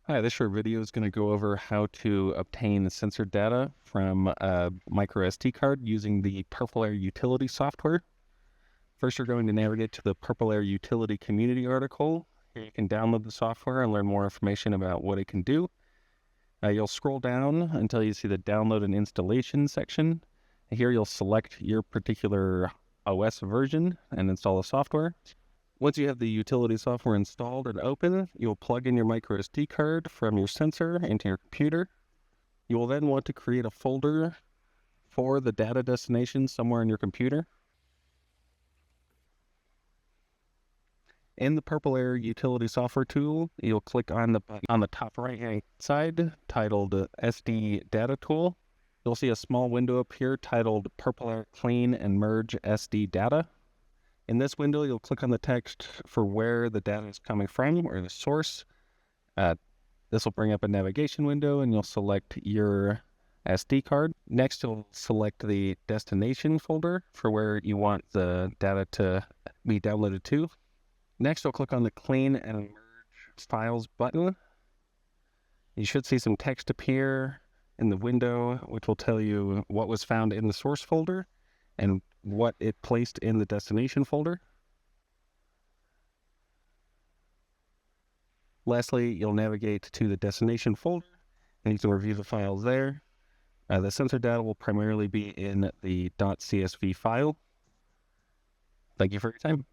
Hi, this short video is going to go over how to obtain sensor data from a micro SD card using the PurpleAir Utility software. First, you're going to navigate to the PurpleAir Utility community article. Here you can download the software and learn more information about what it can do. You'll scroll down until you see the download and installation section. Here you'll select your particular OS version and install the software. Once you have the utility software installed and open, you'll plug in your micro SD card from your sensor into your computer. You will then want to create a folder for the data destination somewhere in your computer. In the PurpleAir Utility software tool, you'll click on the button on the top right-hand side titled SD Data Tool. You'll see a small window up here titled PurpleAir Clean and Merge SD Data. In this window, you'll click on the text for where the data is coming from or the source. This will bring up a navigation window and you'll select your SD card. Next, you'll select the destination folder for where you want the data to be downloaded to. Next, you'll click on the Clean and Merge Files button. You should see some text appear in the window, which will tell you what was found in the source folder and what it placed in the destination folder. Lastly, you'll navigate to the destination folder and you can review the files there. The sensor data will primarily be in the .csv file. Thank you for your time.